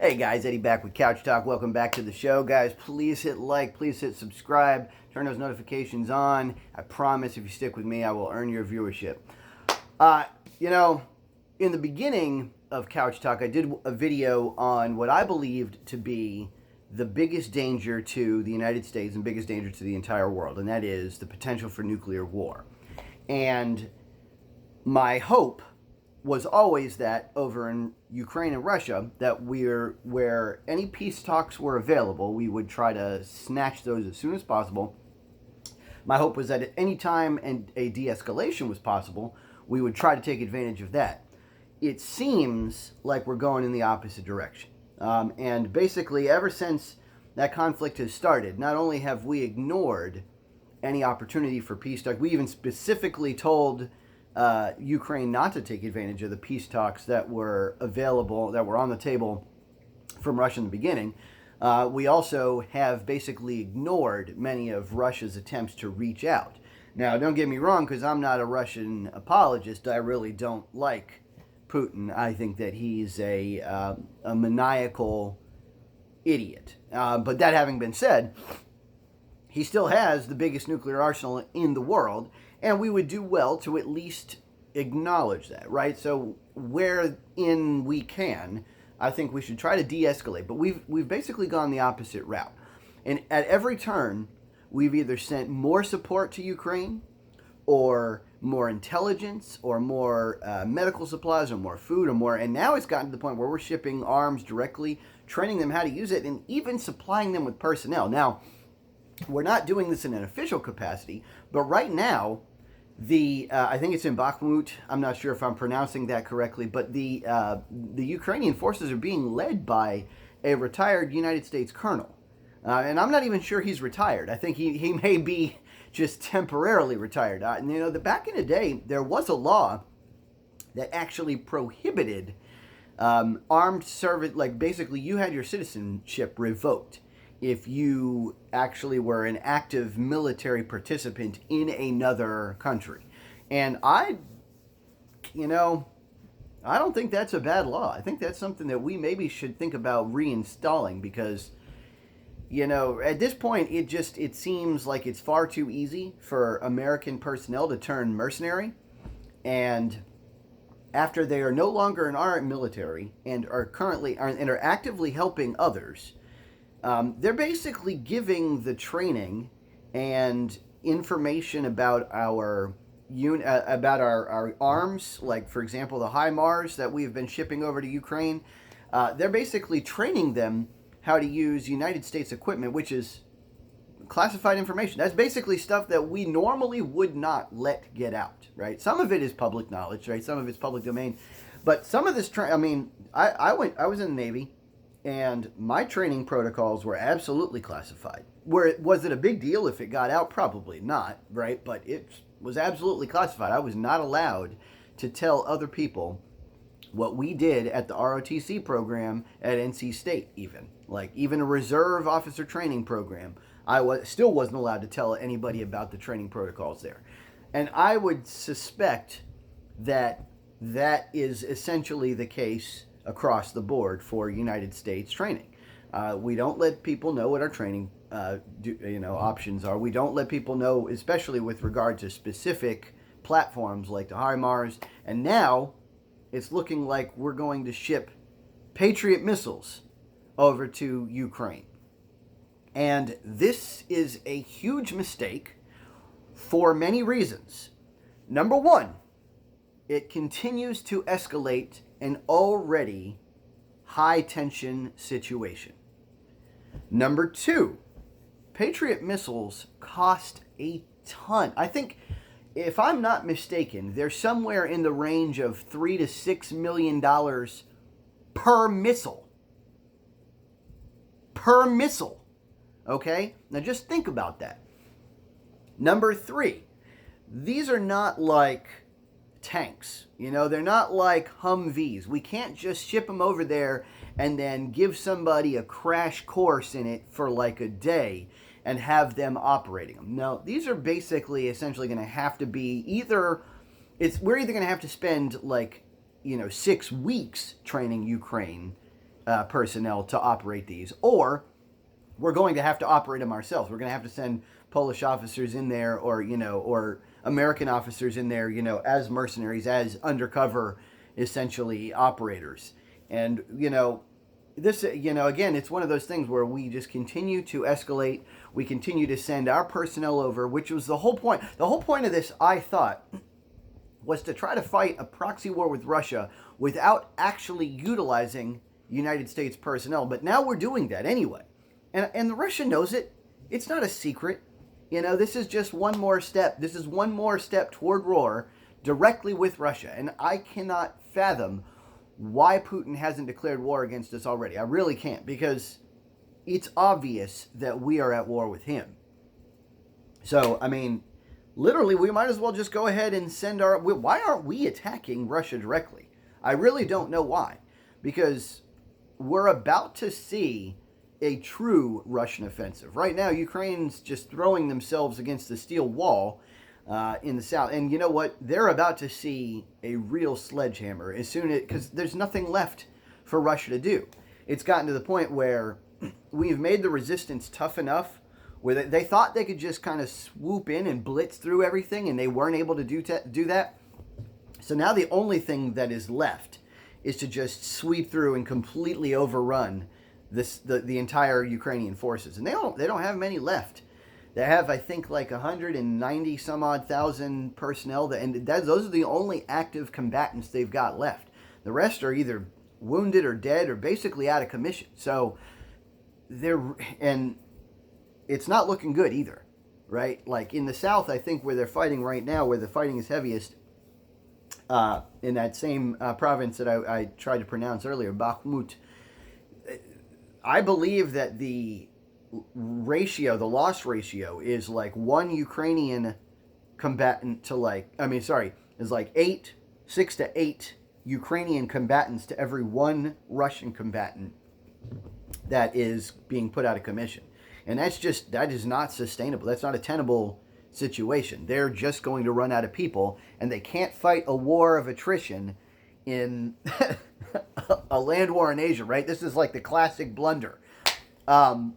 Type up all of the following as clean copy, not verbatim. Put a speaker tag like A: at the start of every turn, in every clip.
A: Hey guys, Eddie back with Couch Talk. Welcome back to the show. Guys, please hit like, please hit subscribe, turn those notifications on. I promise if you stick with me, I will earn your viewership. You know, in the beginning of Couch Talk, I did a video on what I believed to be the biggest danger to the United States and biggest danger to the entire world, and that is the potential for nuclear war. And my hope was always that over in Ukraine and Russia, that where any peace talks were available, we would try to snatch those as soon as possible. My hope was that at any time a de-escalation was possible, we would try to take advantage of that. It seems like we're going in the opposite direction. And basically, ever since that conflict has started, not only have we ignored any opportunity for peace talk, we even specifically told Ukraine not to take advantage of the peace talks that were available, that were on the table from Russia in the beginning. We also have basically ignored many of Russia's attempts to reach out. Now, don't get me wrong, because I'm not a Russian apologist. I really don't like Putin. I think that he's a maniacal idiot. But that having been said, he still has the biggest nuclear arsenal in the world, and we would do well to at least acknowledge that, right? So wherein we can, I think we should try to de-escalate. But we've basically gone the opposite route. And at every turn, we've either sent more support to Ukraine, or more intelligence, or more medical supplies, or more food, or more. And now it's gotten to the point where we're shipping arms directly, training them how to use it, and even supplying them with personnel. Now, we're not doing this in an official capacity, but right now, I think it's in Bakhmut. I'm not sure if I'm pronouncing that correctly, but the Ukrainian forces are being led by a retired United States colonel. And I'm not even sure he's retired. I think he may be just temporarily retired. Back in the day, there was a law that actually prohibited armed service, like basically you had your citizenship revoked if you actually were an active military participant in another country. And I don't think that's a bad law. I think that's something that we maybe should think about reinstalling, because at this point, it seems like it's far too easy for American personnel to turn mercenary. And after they are no longer in our military and are actively helping others, they're basically giving the training and information about our arms, like, for example, the HIMARS that we've been shipping over to Ukraine. They're basically training them how to use United States equipment, which is classified information. That's basically stuff that we normally would not let get out, right? Some of it is public knowledge, right? Some of it's public domain. But some of this, I was in the Navy, and my training protocols were absolutely classified. Was it a big deal if it got out? Probably not, right? But it was absolutely classified. I was not allowed to tell other people what we did at the ROTC program at NC State, even a reserve officer training program. Still wasn't allowed to tell anybody about the training protocols there. And I would suspect that that is essentially the case across the board for United States training. We don't let people know what our training options are. We don't let people know, especially with regard to specific platforms like the HIMARS. And now it's looking like we're going to ship Patriot missiles over to Ukraine. And this is a huge mistake for many reasons. Number one, it continues to escalate an already high-tension situation. Number two, Patriot missiles cost a ton. I think, if I'm not mistaken, they're somewhere in the range of $3 to $6 million per missile. Per missile. Okay? Now just think about that. Number three, these are not like tanks. They're not like Humvees. We can't just ship them over there and then give somebody a crash course in it for like a day and have them operating them. Now, these are basically essentially going to have to be we're either going to have to spend 6 weeks training Ukraine personnel to operate these, or we're going to have to operate them ourselves. We're going to have to send Polish officers in there, or American officers in there, as mercenaries, as undercover, essentially, operators. And, this, again, it's one of those things where we just continue to escalate. We continue to send our personnel over, which was the whole point. The whole point of this, I thought, was to try to fight a proxy war with Russia without actually utilizing United States personnel. But now we're doing that anyway. And the Russia knows it. It's not a secret. This is just one more step. This is one more step toward war directly with Russia. And I cannot fathom why Putin hasn't declared war against us already. I really can't, because it's obvious that we are at war with him. So, literally, we might as well just go ahead and why aren't we attacking Russia directly? I really don't know why. Because we're about to see a true Russian offensive. Right now, Ukraine's just throwing themselves against the steel wall in the south. And you know what? They're about to see a real sledgehammer because there's nothing left for Russia to do. It's gotten to the point where we've made the resistance tough enough where they thought they could just kind of swoop in and blitz through everything, and they weren't able to do that. So now the only thing that is left is to just sweep through and completely overrun the entire Ukrainian forces. And they don't have many left. They have, I think, 190 some odd thousand personnel, those are the only active combatants they've got left. The rest are either wounded or dead or basically out of commission. So and it's not looking good either, right? Like in the south, I think where they're fighting right now, where the fighting is heaviest, in that same province that I tried to pronounce earlier, Bakhmut, I believe that the loss ratio is like one Ukrainian combatant to is 6 to 8 Ukrainian combatants to every one Russian combatant that is being put out of commission. And that is not sustainable. That's not a tenable situation. They're just going to run out of people, and they can't fight a war of attrition in a land war in Asia, right? This is like the classic blunder. So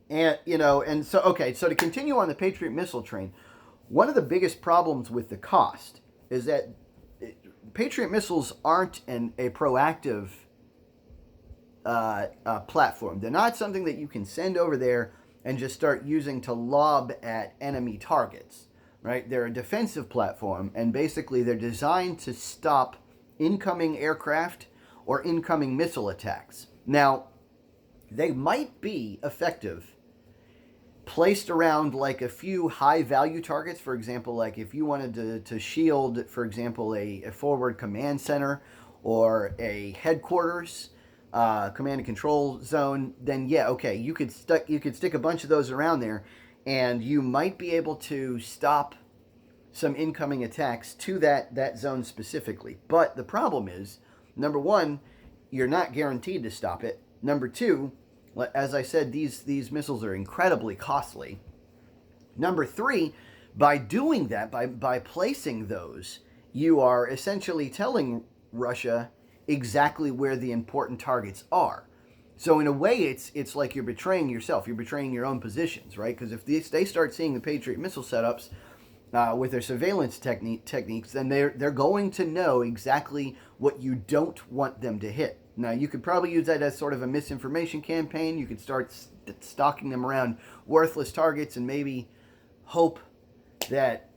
A: to continue on the Patriot missile train, one of the biggest problems with the cost is that Patriot missiles aren't a proactive platform. They're not something that you can send over there and just start using to lob at enemy targets, right? They're a defensive platform, and basically they're designed to stop incoming aircraft or incoming missile attacks. Now, they might be effective placed around a few high-value targets. For example, if you wanted to shield, for example, a forward command center or a headquarters, command and control zone, then yeah, okay, you could stick a bunch of those around there, and you might be able to stop some incoming attacks to that zone specifically. But the problem is, number one, you're not guaranteed to stop it. Number two, as I said, these missiles are incredibly costly. Number three, by doing that, by placing those, you are essentially telling Russia exactly where the important targets are. So in a way, it's like you're betraying yourself. You're betraying your own positions, right? Because if they start seeing the Patriot missile setups with their surveillance techniques, then they're going to know exactly what you don't want them to hit. Now, you could probably use that as sort of a misinformation campaign. You could start stalking them around worthless targets and maybe hope that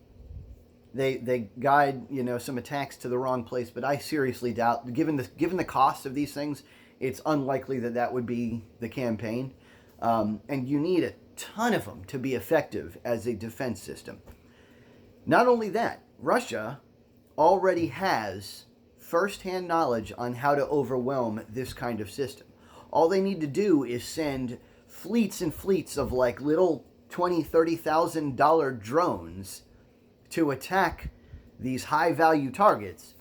A: they guide some attacks to the wrong place. But I seriously doubt, given the cost of these things, it's unlikely that would be the campaign. And you need a ton of them to be effective as a defense system. Not only that, Russia already has first-hand knowledge on how to overwhelm this kind of system. All they need to do is send fleets and fleets of little $20,000, $30,000 drones to attack these high-value targets,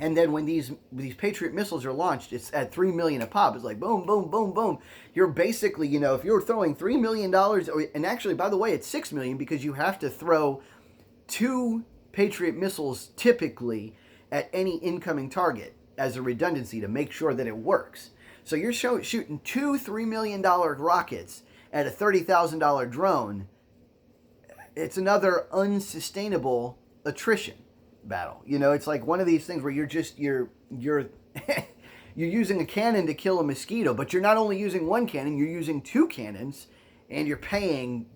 A: And then when these Patriot missiles are launched, it's at 3 million a pop. It's like boom, boom, boom, boom. You're basically, if you're throwing $3 million, and actually, by the way, it's 6 million because you have to throw 2 Patriot missiles typically at any incoming target as a redundancy to make sure that it works. So you're shooting 2 $3 million rockets at a $30,000 drone. It's another unsustainable attrition battle. It's like one of these things where you're you're using a cannon to kill a mosquito, but you're not only using one cannon, you're using 2 cannons, and you're paying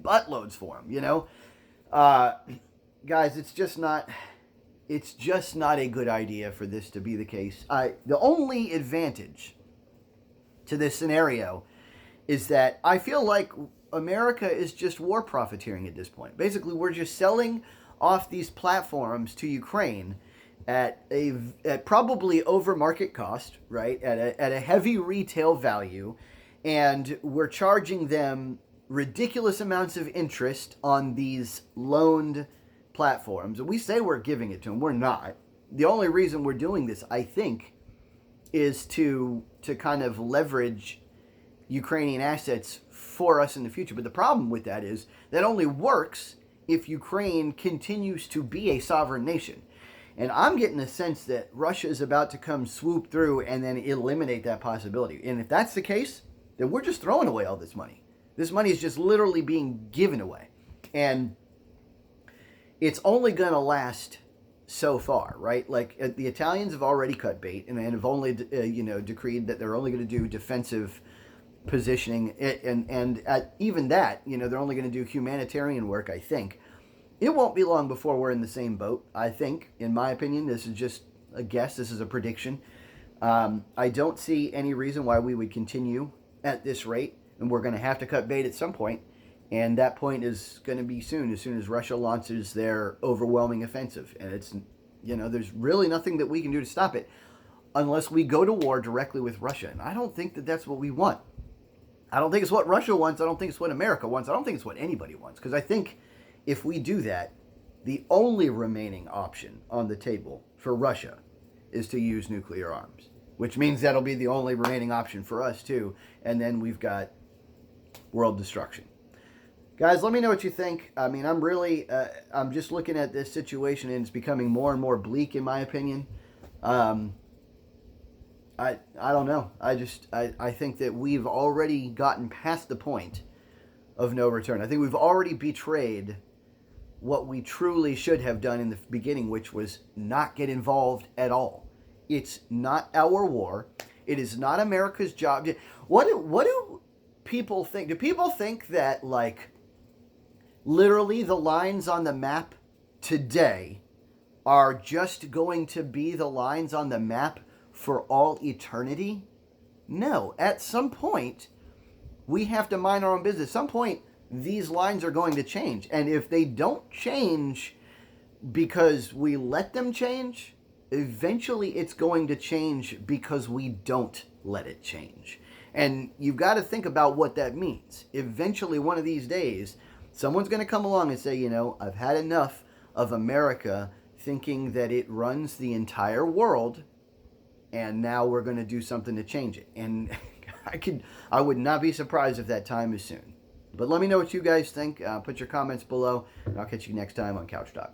A: buttloads for them. Guys, it's just not a good idea for this to be the case. The only advantage to this scenario is that I feel like America is just war profiteering at this point. Basically, we're just selling off these platforms to Ukraine at probably over market cost, right? At a heavy retail value, and we're charging them ridiculous amounts of interest on these loaned platforms. And we say we're giving it to them. We're not. The only reason we're doing this, I think, is to kind of leverage Ukrainian assets for us in the future. But the problem with that is that only works if Ukraine continues to be a sovereign nation. And I'm getting the sense that Russia is about to come swoop through and then eliminate that possibility. And if that's the case, then we're just throwing away all this money. This money is just literally being given away. And it's only going to last so far, right? Like the Italians have already cut bait and have only, decreed that they're only going to do defensive positioning. And at even that, they're only going to do humanitarian work, I think. It won't be long before we're in the same boat, I think. In my opinion, this is just a guess. This is a prediction. I don't see any reason why we would continue at this rate, and we're going to have to cut bait at some point. And that point is going to be as soon as Russia launches their overwhelming offensive. And it's, there's really nothing that we can do to stop it unless we go to war directly with Russia. And I don't think that that's what we want. I don't think it's what Russia wants. I don't think it's what America wants. I don't think it's what anybody wants. Because I think if we do that, the only remaining option on the table for Russia is to use nuclear arms, which means that'll be the only remaining option for us too. And then we've got world destruction. Guys, let me know what you think. I mean, I'm just looking at this situation and it's becoming more and more bleak in my opinion. I don't know. I think that we've already gotten past the point of no return. I think we've already betrayed what we truly should have done in the beginning, which was not get involved at all. It's not our war. It is not America's job. What do people think? Do people think that, like, literally the lines on the map today are just going to be the lines on the map for all eternity? No. At some point, we have to mind our own business. At some point, these lines are going to change. And if they don't change because we let them change, eventually it's going to change because we don't let it change. And you've got to think about what that means. Eventually, one of these days, someone's going to come along and say, I've had enough of America thinking that it runs the entire world, and now we're going to do something to change it. And I would not be surprised if that time is soon. But let me know what you guys think. Put your comments below, and I'll catch you next time on Couch Talk.